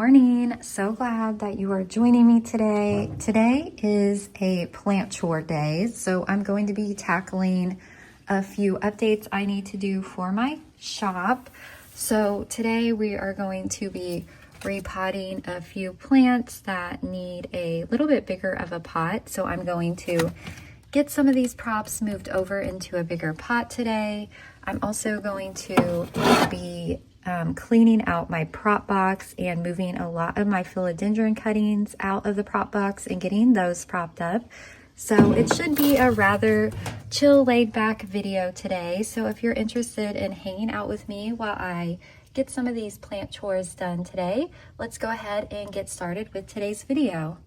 morning. So glad that you are joining me today. Today is a plant chore day, so I'm going to be tackling a few updates I need to do for my shop. So today we are going to be repotting a few plants that need a little bit bigger of a pot. So I'm going to get some of these props moved over into a bigger pot today. I'm also going to be cleaning out my prop box and moving a lot of my philodendron cuttings out of the prop box and getting those propped up. So it should be a rather chill, laid back video today. So if you're interested in hanging out with me while I get some of these plant chores done today, let's go ahead and get started with today's video.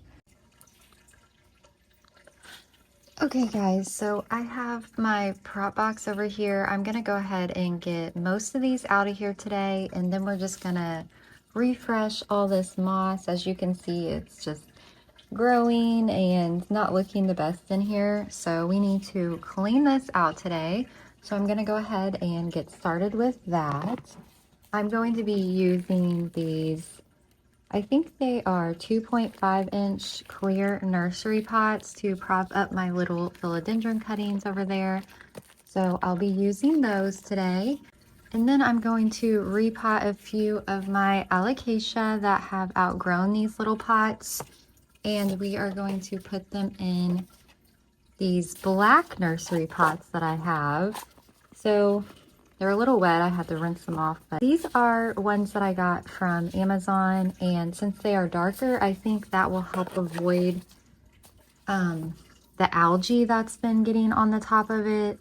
Okay guys, so I have my prop box over here. I'm gonna go ahead and get most of these out of here today, and then we're just gonna refresh all this moss. As you can see, it's just growing and not looking the best in here. So we need to clean this out today. So I'm gonna go ahead and get started with that. I'm going to be using these, I think they are 2.5-inch clear nursery pots to prop up my little philodendron cuttings over there. So I'll be using those today. And then I'm going to repot a few of my Alocasia that have outgrown these little pots. And we are going to put them in these black nursery pots that I have. So they're a little wet, I had to rinse them off, but these are ones that I got from Amazon, and since they are darker, I think that will help avoid the algae that's been getting on the top of it.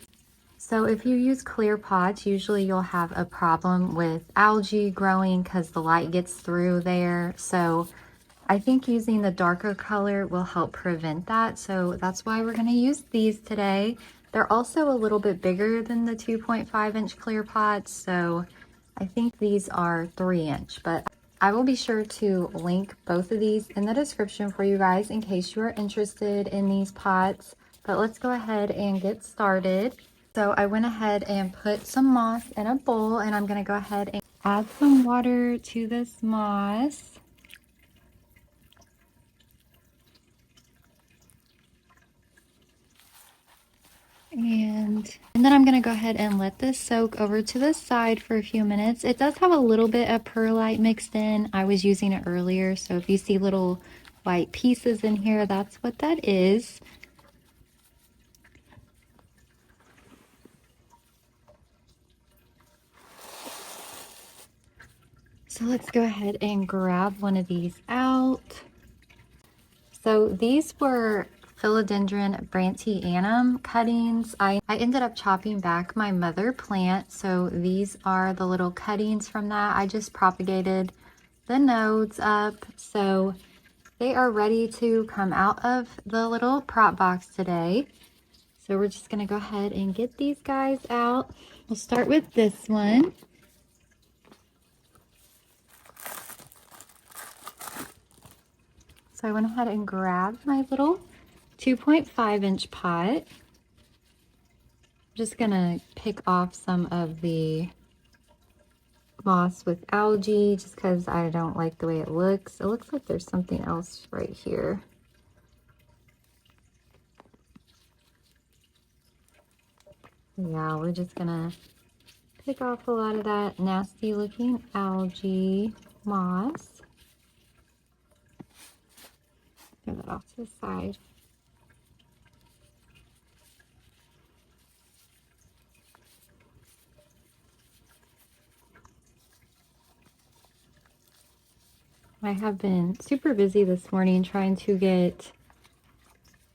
So if you use clear pots, usually you'll have a problem with algae growing because the light gets through there. So I think using the darker color will help prevent that. So that's why we're going to use these today. They're also a little bit bigger than the 2.5-inch clear pots, so I think these are 3-inch, but I will be sure to link both of these in the description for you guys in case you are interested in these pots. But let's go ahead and get started. So I went ahead and put some moss in a bowl, and I'm going to go ahead and add some water to this moss. And then I'm going to go ahead and let this soak over to the side for a few minutes. It does have a little bit of perlite mixed in. I was using it earlier, so if you see little white pieces in here, that's what that is. So let's go ahead and grab one of these out. So these were Philodendron brandtianum cuttings. I ended up chopping back my mother plant, so these are the little cuttings from that. I just propagated the nodes up, so they are ready to come out of the little prop box today. So we're just gonna go ahead and get these guys out. We'll start with this one. So I went ahead and grabbed my little 2.5-inch pot. I'm just gonna pick off some of the moss with algae just because I don't like the way it looks. It looks like there's something else right here. Yeah, we're just gonna pick off a lot of that nasty looking algae moss. Throw that off to the side. I have been super busy this morning trying to get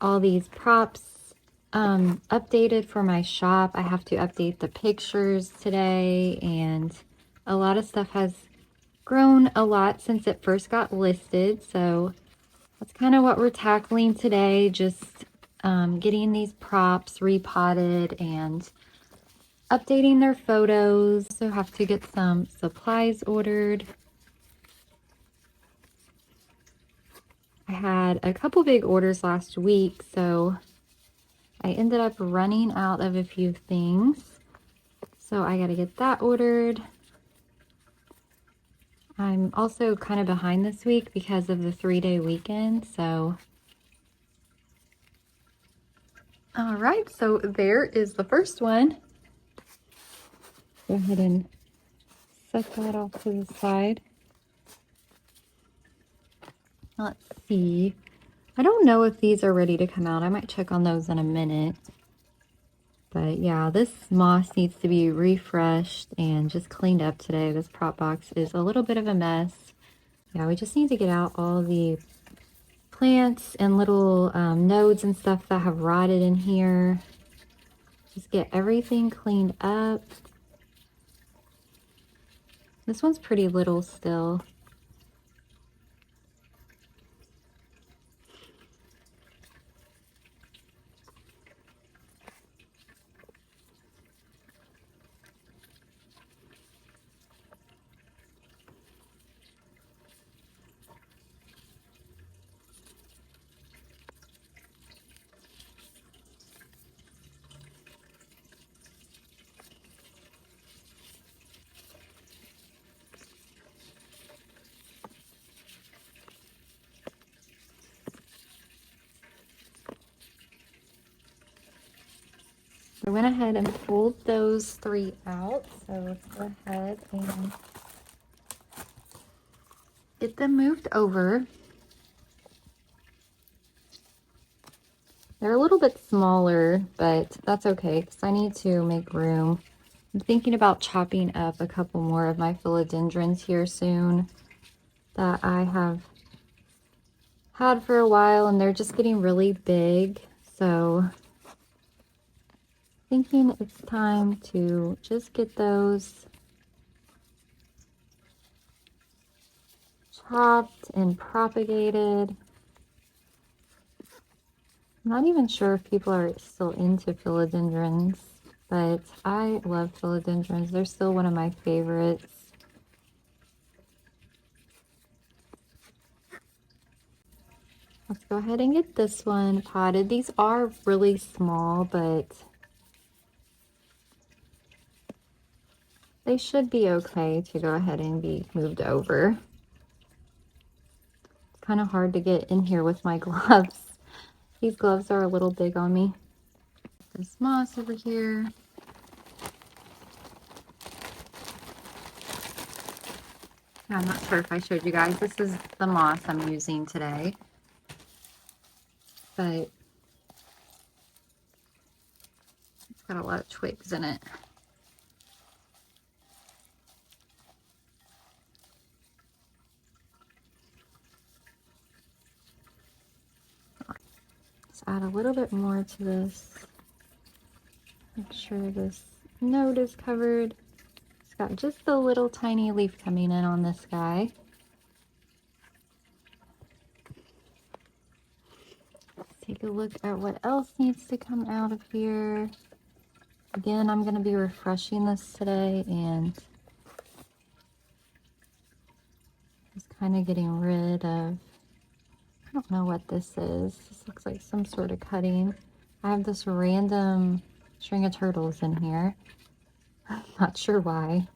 all these props updated for my shop. I have to update the pictures today, and a lot of stuff has grown a lot since it first got listed. So that's kind of what we're tackling today, just getting these props repotted and updating their photos. Also have to get some supplies ordered. I had a couple big orders last week, so I ended up running out of a few things. So I got to get that ordered. I'm also kind of behind this week because of the 3-day weekend, so. All right, so there is the first one. Go ahead and set that off to the side. Let's see. I don't know if these are ready to come out. I might check on those in a minute. But yeah, this moss needs to be refreshed and just cleaned up today. This prop box is a little bit of a mess. Yeah, we just need to get out all the plants and little nodes and stuff that have rotted in here. Just get everything cleaned up. This one's pretty little still. I went ahead and pulled those 3 out, so let's go ahead and get them moved over. They're a little bit smaller, but that's okay because I need to make room. I'm thinking about chopping up a couple more of my philodendrons here soon that I have had for a while, and they're just getting really big, so thinking it's time to just get those chopped and propagated. I'm not even sure if people are still into philodendrons, but I love philodendrons. They're still one of my favorites. Let's go ahead and get this one potted. These are really small, but they should be okay to go ahead and be moved over. It's kind of hard to get in here with my gloves. These gloves are a little big on me. This moss over here. I'm not sure if I showed you guys. This is the moss I'm using today. But it's got a lot of twigs in it. Let's add a little bit more to this. Make sure this node is covered. It's got just a little tiny leaf coming in on this guy. Let's take a look at what else needs to come out of here. Again, I'm going to be refreshing this today and just kind of getting rid of, I don't know what this is. This looks like some sort of cutting. I have this random string of turtles in here. I'm not sure why.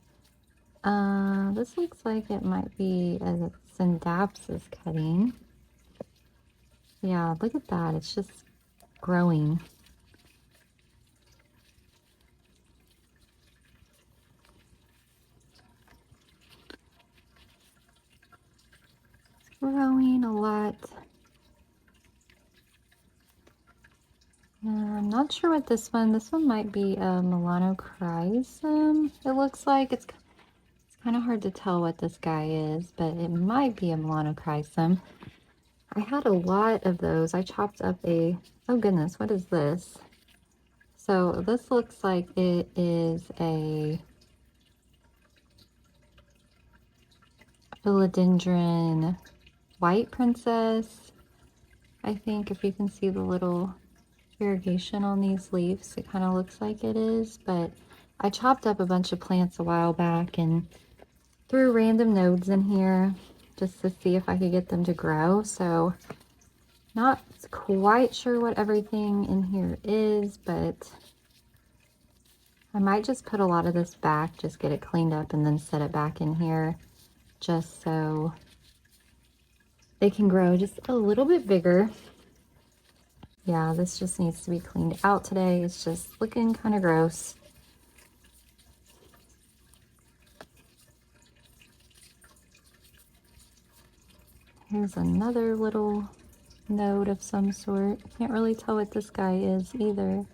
This looks like it might be a Syndapsis cutting. Yeah, look at that. It's just growing. It's growing a lot. I'm not sure what this one might be a Melanochrysum. It looks like it's kind of hard to tell what this guy is, but it might be a Melanochrysum. I had a lot of those. I chopped up oh goodness, what is this? So this looks like it is a Philodendron white princess. I think if you can see the little irrigation on these leaves, it kind of looks like it is, but I chopped up a bunch of plants a while back and threw random nodes in here just to see if I could get them to grow. So not quite sure what everything in here is, but I might just put a lot of this back, just get it cleaned up and then set it back in here just so they can grow just a little bit bigger. Yeah, this just needs to be cleaned out today. It's just looking kind of gross. Here's another little node of some sort. Can't really tell what this guy is either.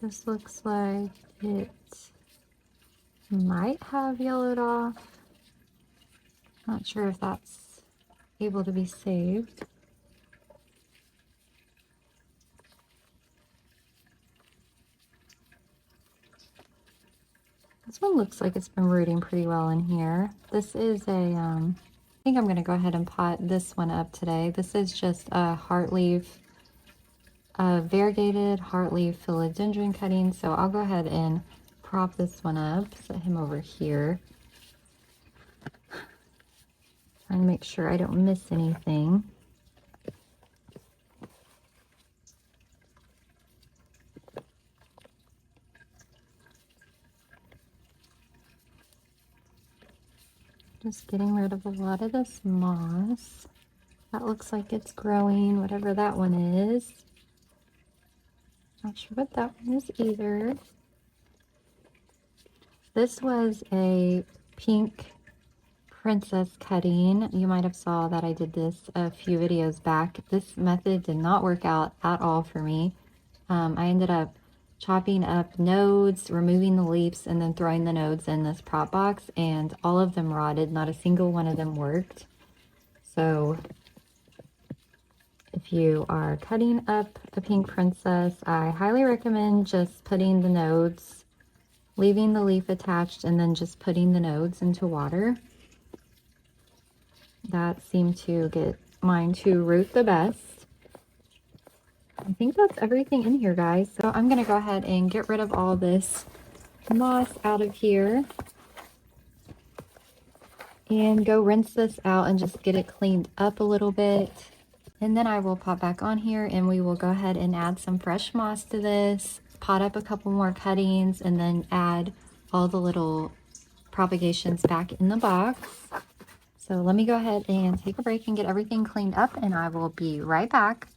This looks like it might have yellowed off. Not sure if that's able to be saved. This one looks like it's been rooting pretty well in here. This is a, I think I'm gonna go ahead and pot this one up today. This is just a heartleaf, variegated heartleaf philodendron cutting. So I'll go ahead and prop this one up, set him over here. Trying to make sure I don't miss anything. Just getting rid of a lot of this moss. That looks like it's growing, whatever that one is. Not sure what that one is either. This was a pink princess cutting. You might have saw that I did this a few videos back. This method did not work out at all for me. I ended up chopping up nodes, removing the leaves, and then throwing the nodes in this prop box, and all of them rotted. Not a single one of them worked. So if you are cutting up a pink princess, I highly recommend just putting the nodes, leaving the leaf attached, and then just putting the nodes into water. That seemed to get mine to root the best. I think that's everything in here, guys. So I'm gonna go ahead and get rid of all this moss out of here and go rinse this out and just get it cleaned up a little bit. And then I will pop back on here and we will go ahead and add some fresh moss to this, pot up a couple more cuttings, and then add all the little propagations back in the box. So let me go ahead and take a break and get everything cleaned up, and I will be right back.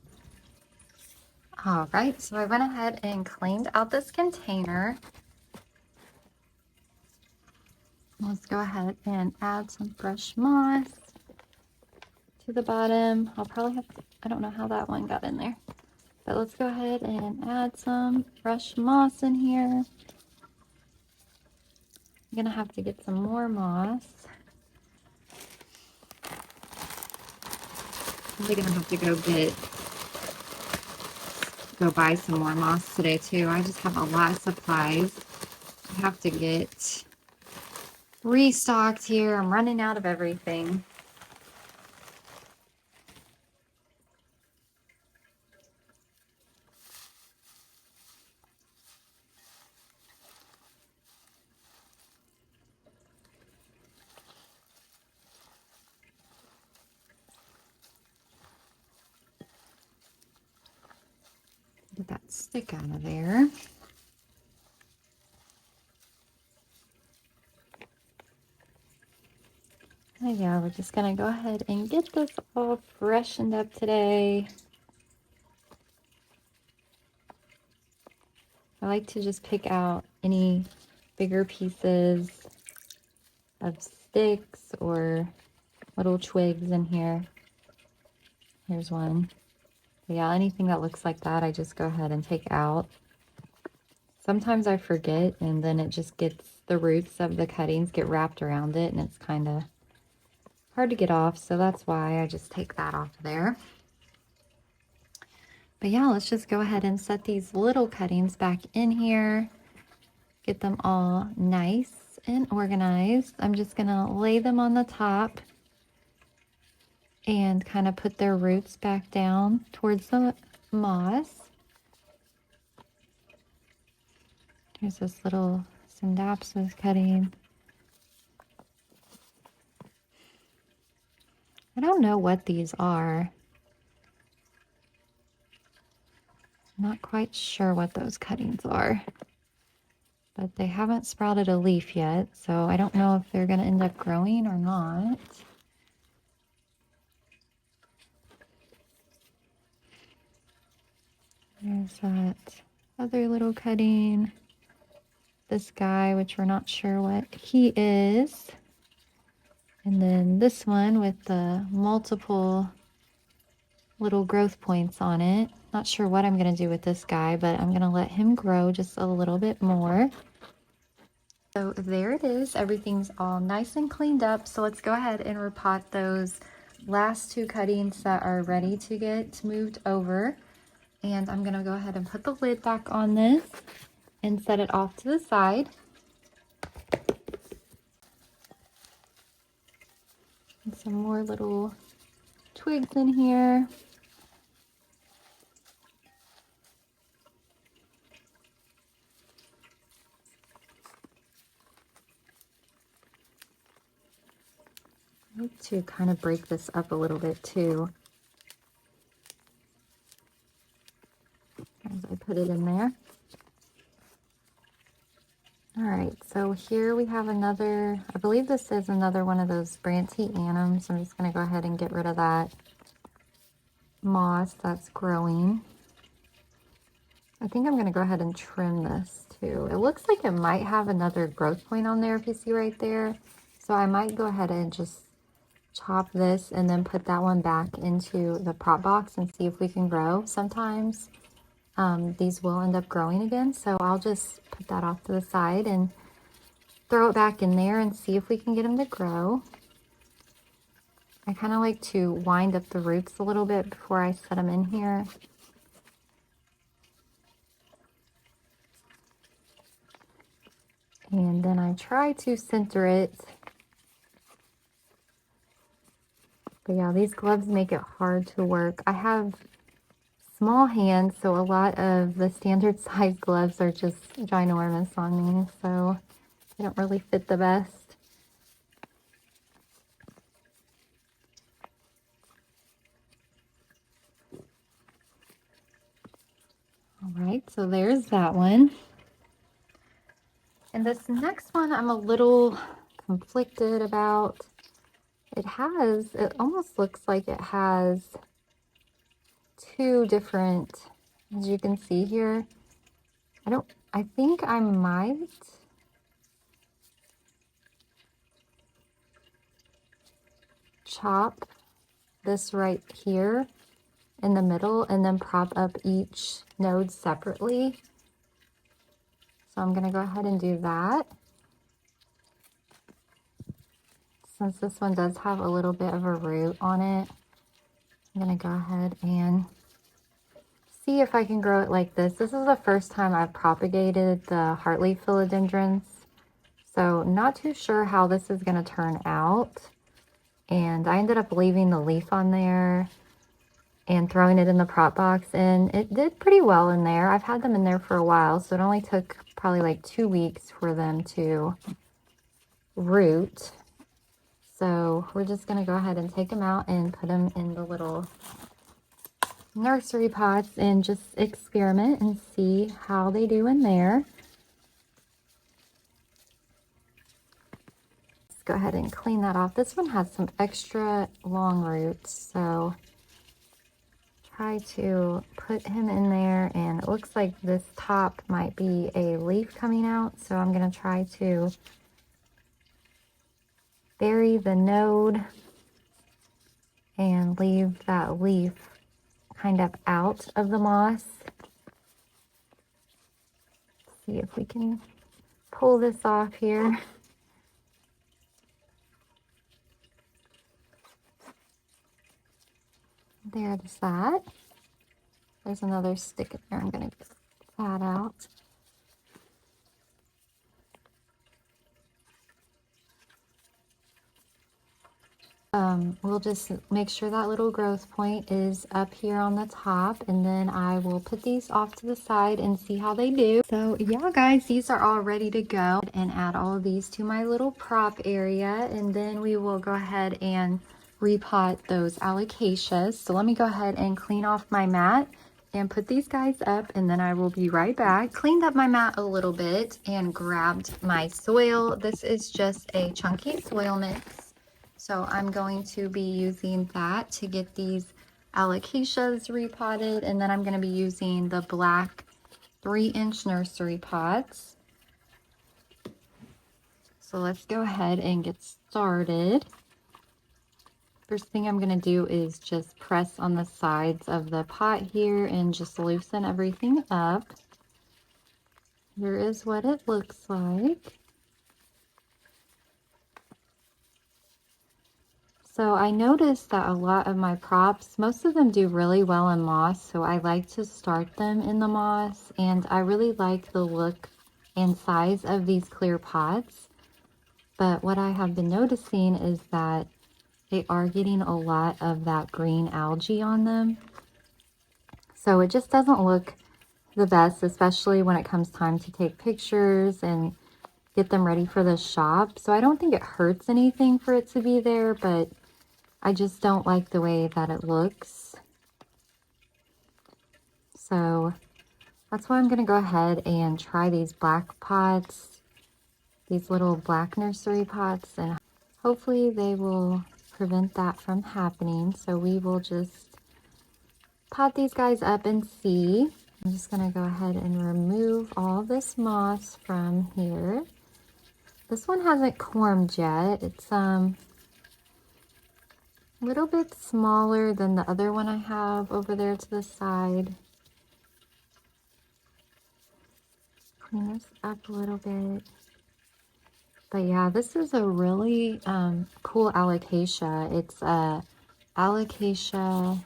All right, so I went ahead and cleaned out this container. Let's go ahead and add some fresh moss to the bottom. I'll probably have to, I don't know how that one got in there, but let's go ahead and add some fresh moss in here. I'm gonna have to get some more moss. I'm gonna have to go buy some more moss today too. I just have a lot of supplies. I have to get restocked here. I'm running out of everything. Get that stick out of there. Oh yeah, we're just gonna go ahead and get this all freshened up today. I like to just pick out any bigger pieces of sticks or little twigs in here. Here's one. But yeah, anything that looks like that, I just go ahead and take out. Sometimes I forget, and then it just gets, the roots of the cuttings get wrapped around it, and it's kind of hard to get off, so that's why I just take that off there. But yeah, let's just go ahead and set these little cuttings back in here. Get them all nice and organized. I'm just gonna lay them on the top and kind of put their roots back down towards the moss. Here's this little Syndapsus cutting. I don't know what these are. I'm not quite sure what those cuttings are, but they haven't sprouted a leaf yet, so I don't know if they're going to end up growing or not. There's that other little cutting. This guy, which we're not sure what he is. And then this one with the multiple little growth points on it. Not sure what I'm going to do with this guy, but I'm going to let him grow just a little bit more. So there it is. Everything's all nice and cleaned up. So let's go ahead and repot those last two cuttings that are ready to get moved over. And I'm going to go ahead and put the lid back on this and set it off to the side. And some more little twigs in here. I need to kind of break this up a little bit too, as I put it in there. All right, so here we have another, I believe this is another one of those Brantyanums. I'm just going to go ahead and get rid of that moss that's growing. I think I'm going to go ahead and trim this too. It looks like it might have another growth point on there, if you see right there. So I might go ahead and just chop this and then put that one back into the prop box and see if we can grow. Sometimes these will end up growing again, so I'll just put that off to the side and throw it back in there and see if we can get them to grow. I kind of like to wind up the roots a little bit before I set them in here. And then I try to center it. But yeah, these gloves make it hard to work. I have small hands, so a lot of the standard size gloves are just ginormous on me, so they don't really fit the best. All right, so there's that one. And this next one I'm a little conflicted about. It almost looks like it has two different, as you can see here. I think I might chop this right here in the middle and then prop up each node separately. So I'm going to go ahead and do that. Since this one does have a little bit of a root on it, I'm going to go ahead and see if I can grow it like this. This is the first time I've propagated the heartleaf philodendrons, so not too sure how this is going to turn out. And I ended up leaving the leaf on there and throwing it in the prop box, and it did pretty well in there. I've had them in there for a while, so it only took probably like 2 weeks for them to root. So we're just going to go ahead and take them out and put them in the little nursery pots and just experiment and see how they do in there. Let's go ahead and clean that off. This one has some extra long roots, so try to put him in there, and it looks like this top might be a leaf coming out, so I'm going to try to bury the node and leave that leaf kind of out of the moss. See if we can pull this off here. There's that. There's another stick in there. I'm going to get that out. We'll just make sure that little growth point is up here on the top, and then I will put these off to the side and see how they do. So yeah, guys, these are all ready to go, and add all of these to my little prop area, and then we will go ahead and repot those alocasias. So let me go ahead and clean off my mat, and put these guys up, and then I will be right back. Cleaned up my mat a little bit and grabbed my soil. This is just a chunky soil mix. So I'm going to be using that to get these alocasias repotted, and then I'm going to be using the black 3-inch nursery pots. So let's go ahead and get started. First thing I'm going to do is just press on the sides of the pot here and just loosen everything up. Here is what it looks like. So I noticed that a lot of my props, most of them do really well in moss, so I like to start them in the moss, and I really like the look and size of these clear pots. But what I have been noticing is that they are getting a lot of that green algae on them. So it just doesn't look the best, especially when it comes time to take pictures and get them ready for the shop. So I don't think it hurts anything for it to be there, but I just don't like the way that it looks. So that's why I'm going to go ahead and try these black pots, these little black nursery pots, and hopefully they will prevent that from happening. So we will just pot these guys up and see. I'm just going to go ahead and remove all this moss from here. This one hasn't cormed yet. It's a little bit smaller than the other one I have over there to the side. Clean this up a little bit. But yeah, this is a really cool alocasia. It's a Alocasia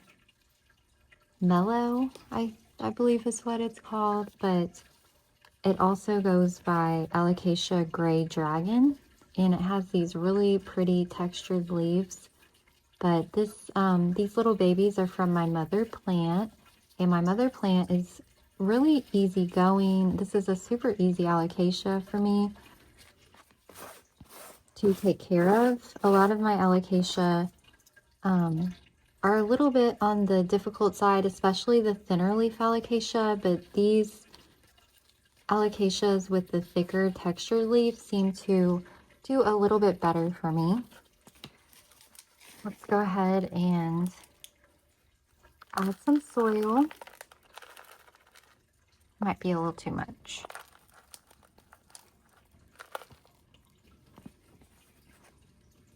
mellow, I believe is what it's called, but it also goes by Alocasia gray dragon, and it has these really pretty textured leaves. But these little babies are from my mother plant, and my mother plant is really easygoing. This is a super easy alocasia for me to take care of. A lot of my alocasia are a little bit on the difficult side, especially the thinner leaf alocasia, but these alocasias with the thicker textured leaves seem to do a little bit better for me. Let's go ahead and add some soil. Might be a little too much.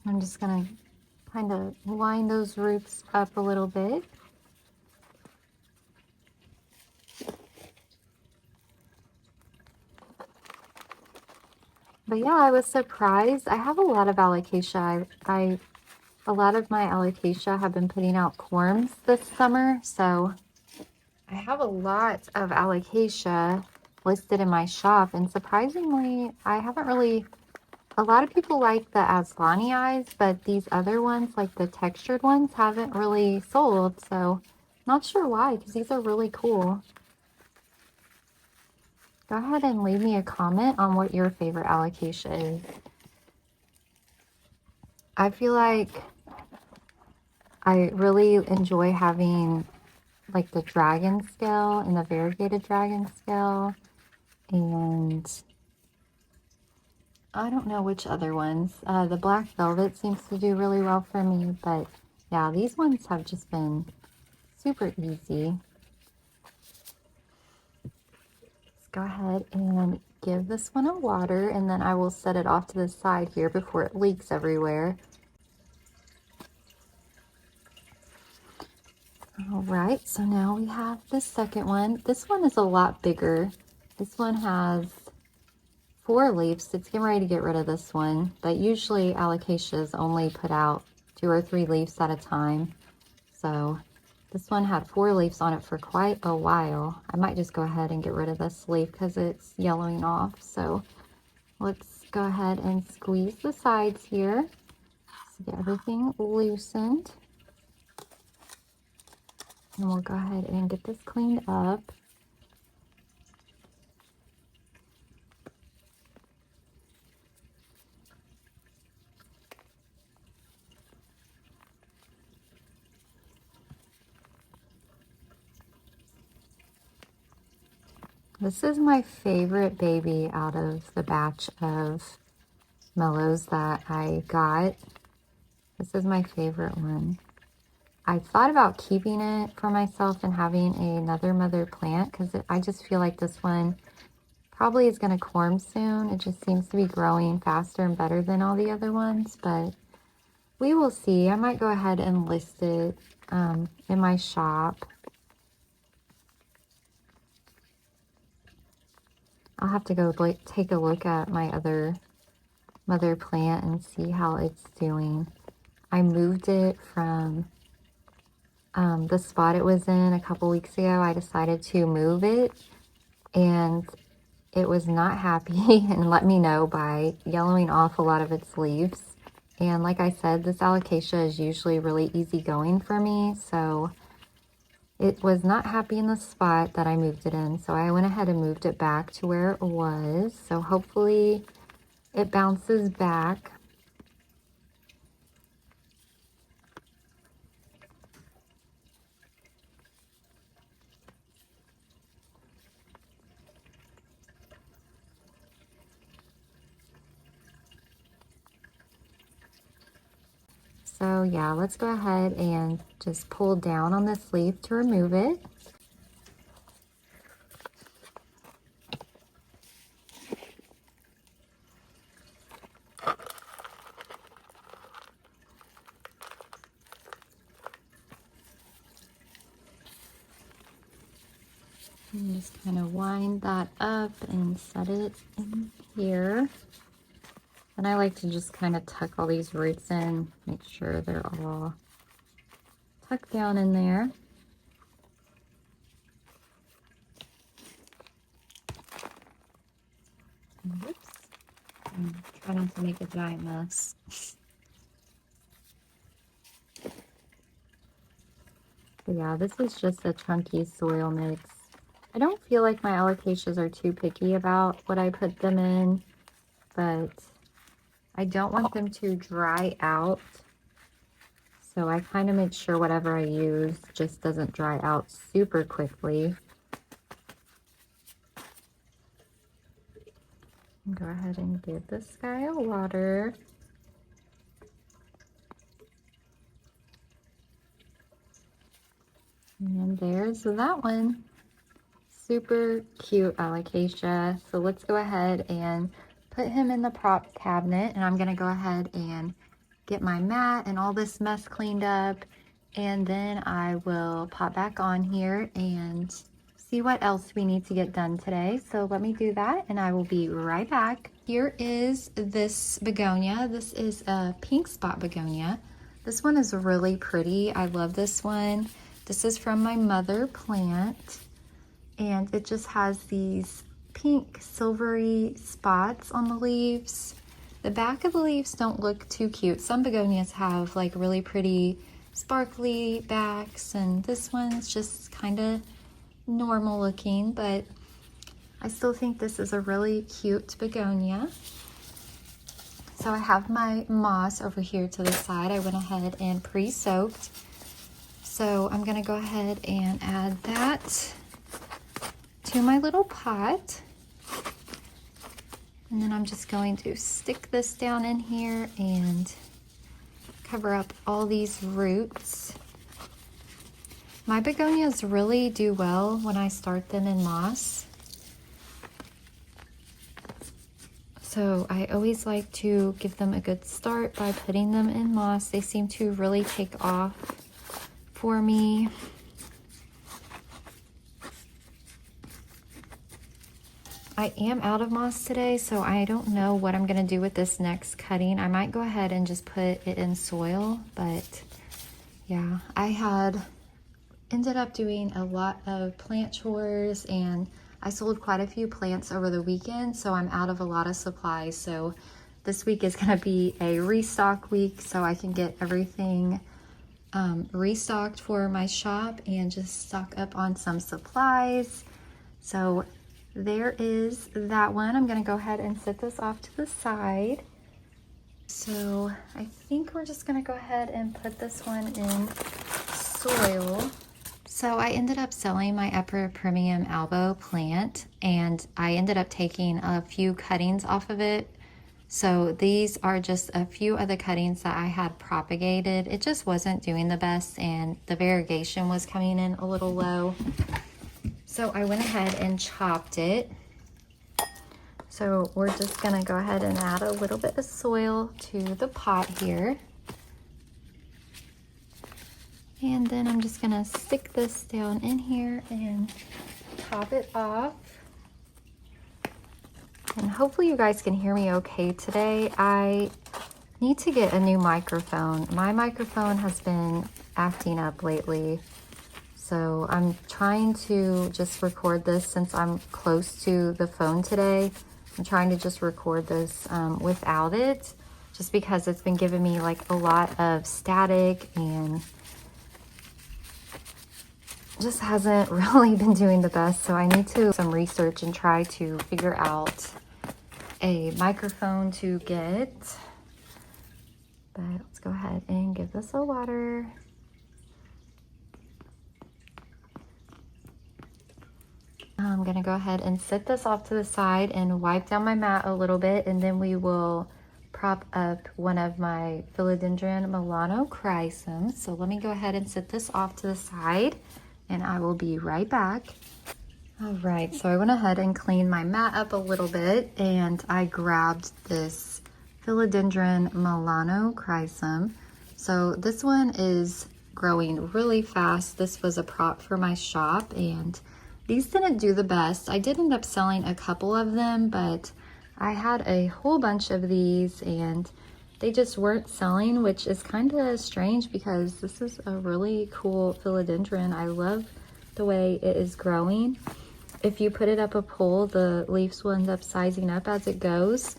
I'm just gonna kind of line those roots up a little bit. But yeah, I was surprised. I have a lot of alocasia. A lot of my alocasia have been putting out corms this summer, so I have a lot of alocasia listed in my shop, and surprisingly, I haven't really, a lot of people like the Aslani eyes, but these other ones, like the textured ones, haven't really sold, so not sure why, because these are really cool. Go ahead and leave me a comment on what your favorite alocasia is. I feel like I really enjoy having like the dragon scale and the variegated dragon scale, and I don't know which other ones. The black velvet seems to do really well for me, but yeah, these ones have just been super easy. Let's go ahead and give this one a water, and then I will set it off to the side here before it leaks everywhere. All right, so now we have the second one. This one is a lot bigger. This one has 4 leaves. It's getting ready to get rid of this one, but usually alocasias only put out 2 or 3 leaves at a time. So this one had 4 leaves on it for quite a while. I might just go ahead and get rid of this leaf because it's yellowing off. So let's go ahead and squeeze the sides here to get everything loosened. And we'll go ahead and get this cleaned up. This is my favorite baby out of the batch of mellows that I got. This is my favorite one. I thought about keeping it for myself and having another mother plant because I just feel like this one probably is going to corm soon. It just seems to be growing faster and better than all the other ones, but we will see. I might go ahead and list it in my shop. I'll have to go take a look at my other mother plant and see how it's doing. I moved it from the spot it was in a couple weeks ago. I decided to move it, and it was not happy and let me know by yellowing off a lot of its leaves. And like I said, this Alocasia is usually really easygoing for me, so it was not happy in the spot that I moved it in. So I went ahead and moved it back to where it was. So hopefully it bounces back. So yeah, let's go ahead and just pull down on this leaf to remove it. And just kind of wind that up and set it in here. And I like to just kind of tuck all these roots in, make sure they're all tucked down in there. Whoops. And try not to make a giant mess. But yeah, this is just a chunky soil mix. I don't feel like my alocasias are too picky about what I put them in, but I don't want them to dry out. So I kind of make sure whatever I use just doesn't dry out super quickly. Go ahead and give this guy a water. And there's that one. Super cute Alocasia. So let's go ahead and put him in the prop cabinet, and I'm gonna go ahead and get my mat and all this mess cleaned up, and then I will pop back on here and see what else we need to get done today. So let me do that and I will be right back. Here is this begonia. This is a pink spot begonia. This one is really pretty. I love this one. This is from my mother plant, and it just has these pink silvery spots on the leaves. The back of the leaves don't look too cute. Some begonias have like really pretty sparkly backs, and this one's just kind of normal looking, but I still think this is a really cute begonia. So I have my moss over here to the side. I went ahead and pre-soaked. So I'm gonna go ahead and add that to my little pot. And then I'm just going to stick this down in here and cover up all these roots. My begonias really do well when I start them in moss. So I always like to give them a good start by putting them in moss. They seem to really take off for me. I am out of moss today, so I don't know what I'm gonna do with this next cutting. I might go ahead and just put it in soil, but yeah, I ended up doing a lot of plant chores, and I sold quite a few plants over the weekend, so I'm out of a lot of supplies. So this week is gonna be a restock week so I can get everything restocked for my shop and just stock up on some supplies. So there is that one. I'm gonna go ahead and set this off to the side. So I think we're just gonna go ahead and put this one in soil. So I ended up selling my epipremnum albo plant, and I ended up taking a few cuttings off of it. So these are just a few of the cuttings that I had propagated. It just wasn't doing the best, and the variegation was coming in a little low. So I went ahead and chopped it. So we're just gonna go ahead and add a little bit of soil to the pot here. And then I'm just gonna stick this down in here and top it off. And hopefully you guys can hear me okay today. I need to get a new microphone. My microphone has been acting up lately. So I'm trying to just record this since I'm close to the phone today. I'm trying to just record this without it, just because it's been giving me like a lot of static and just hasn't really been doing the best. So I need to do some research and try to figure out a microphone to get. But let's go ahead and give this a water. I'm gonna go ahead and set this off to the side and wipe down my mat a little bit, and then we will prop up one of my Philodendron Melanochrysum. So let me go ahead and set this off to the side, and I will be right back. All right, so I went ahead and cleaned my mat up a little bit, and I grabbed this Philodendron Melanochrysum. So this one is growing really fast. This was a prop for my shop, and these didn't do the best. I did end up selling a couple of them, but I had a whole bunch of these and they just weren't selling, which is kind of strange because this is a really cool philodendron. I love the way it is growing. If you put it up a pole, the leaves will end up sizing up as it goes.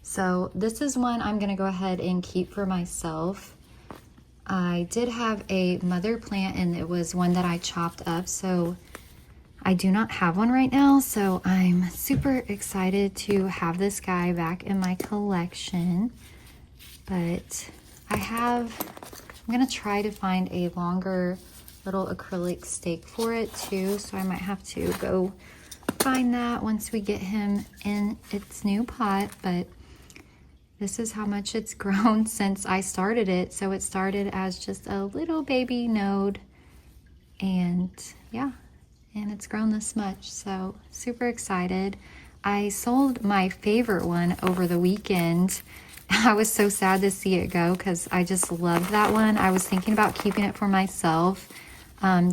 So this is one I'm gonna go ahead and keep for myself. I did have a mother plant and it was one that I chopped up, so I do not have one right now, so I'm super excited to have this guy back in my collection. But I'm gonna try to find a longer little acrylic stake for it too, so I might have to go find that once we get him in its new pot. But this is how much it's grown since I started it. So it started as just a little baby node, and yeah, and it's grown this much, so super excited. I sold my favorite one over the weekend. I was so sad to see it go because I just loved that one. I was thinking about keeping it for myself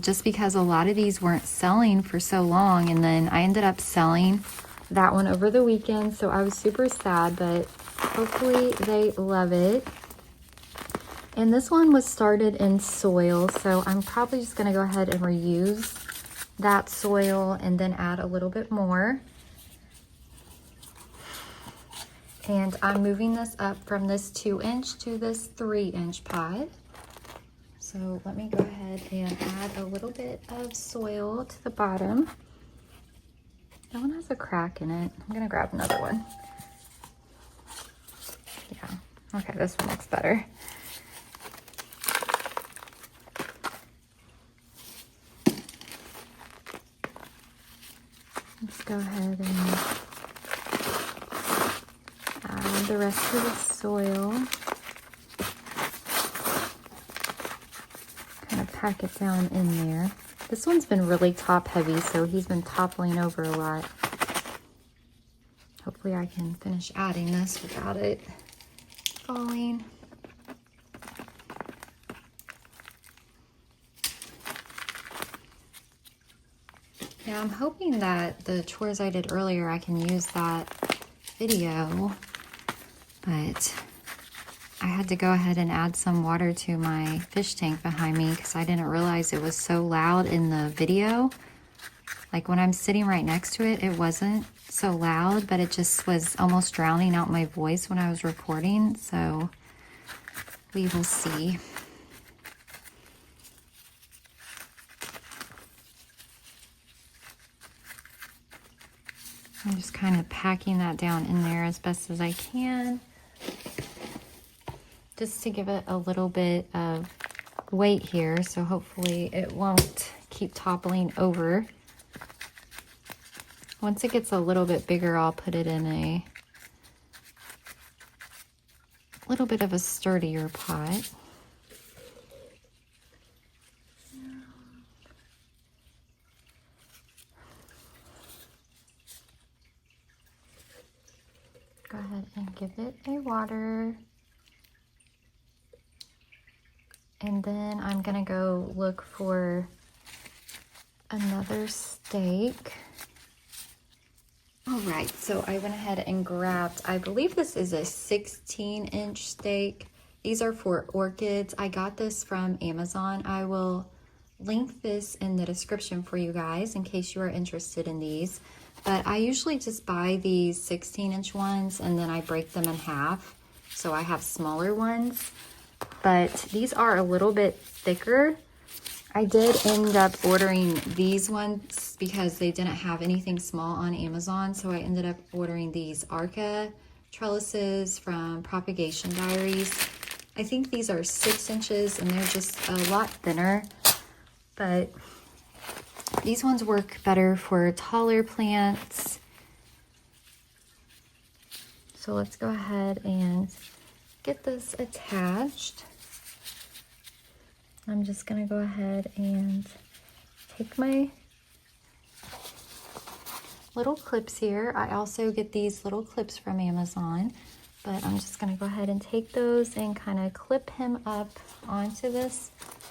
just because a lot of these weren't selling for so long, and then I ended up selling that one over the weekend, so I was super sad, but hopefully they love it. And this one was started in soil, so I'm probably just gonna go ahead and reuse that soil and then add a little bit more. And I'm moving this up from this 2-inch to this 3-inch pot. So let me go ahead and add a little bit of soil to the bottom. That one has a crack in it. I'm gonna grab another one. Yeah, okay, this one looks better. Let's go ahead and add the rest of the soil. Kind of pack it down in there. This one's been really top heavy, so he's been toppling over a lot. Hopefully I can finish adding this without it falling. Yeah, I'm hoping that the chores I did earlier, I can use that video, but I had to go ahead and add some water to my fish tank behind me because I didn't realize it was so loud in the video. Like when I'm sitting right next to it, it wasn't so loud, but it just was almost drowning out my voice when I was recording, so we will see. I'm just kind of packing that down in there as best as I can, just to give it a little bit of weight here, so hopefully it won't keep toppling over. Once it gets a little bit bigger, I'll put it in a little bit of a sturdier pot. Go ahead and give it a water. And then I'm gonna go look for another stake. All right, so I went ahead and grabbed, I believe this is a 16-inch stake. These are for orchids. I got this from Amazon. I will link this in the description for you guys in case you are interested in these. But I usually just buy these 16-inch ones and then I break them in half. So I have smaller ones, but these are a little bit thicker. I did end up ordering these ones because they didn't have anything small on Amazon. So I ended up ordering these Arca trellises from Propagation Diaries. I think these are 6 inches and they're just a lot thinner, but these ones work better for taller plants. So let's go ahead and get this attached. I'm just gonna go ahead and take my little clips here. I also get these little clips from Amazon, but I'm just gonna go ahead and take those and kind of clip him up onto this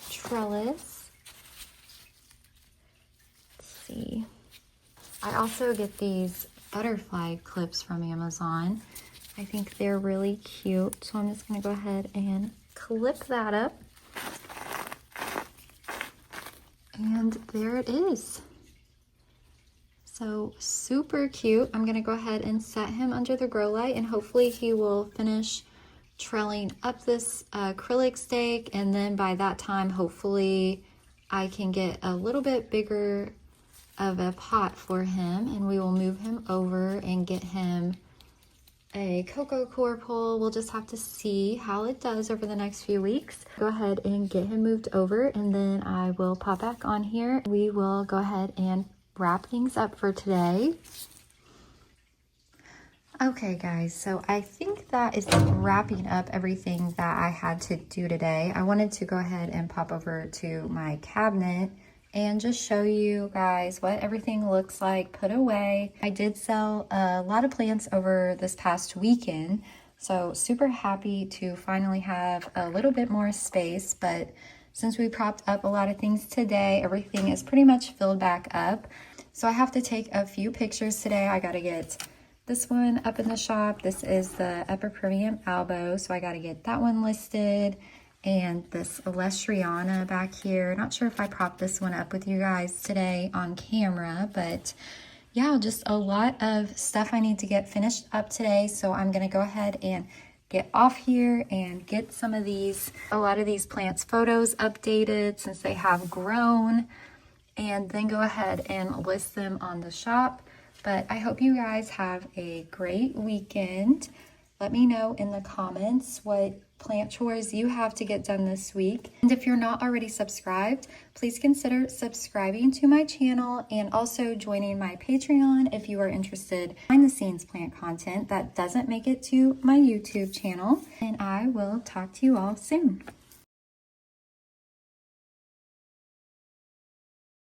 trellis. See. I also get these butterfly clips from Amazon. I think they're really cute. So I'm just gonna go ahead and clip that up. And there it is. So super cute. I'm gonna go ahead and set him under the grow light and hopefully he will finish trelling up this acrylic stake. And then by that time, hopefully I can get a little bit bigger of a pot for him and we will move him over and get him a cocoa core pole. We'll just have to see how it does over the next few weeks. Go ahead and get him moved over and then I will pop back on here. We will go ahead and wrap things up for today. Okay guys, so I think that is wrapping up everything that I had to do today. I wanted to go ahead and pop over to my cabinet and just show you guys what everything looks like put away. I did sell a lot of plants over this past weekend, so super happy to finally have a little bit more space. But since we propped up a lot of things today, everything is pretty much filled back up. So I have to take a few pictures today. I gotta get this one up in the shop. This is the epipremnum albo, so I gotta get that one listed. And this Alocasia back here. Not sure if I propped this one up with you guys today on camera, but yeah, just a lot of stuff I need to get finished up today. So I'm gonna go ahead and get off here and get some of these, a lot of these plants photos updated since they have grown, and then go ahead and list them on the shop. But I hope you guys have a great weekend. Let me know in the comments what plant chores you have to get done this week. And if you're not already subscribed, please consider subscribing to my channel and also joining my Patreon if you are interested in behind the scenes plant content that doesn't make it to my YouTube channel. And I will talk to you all soon.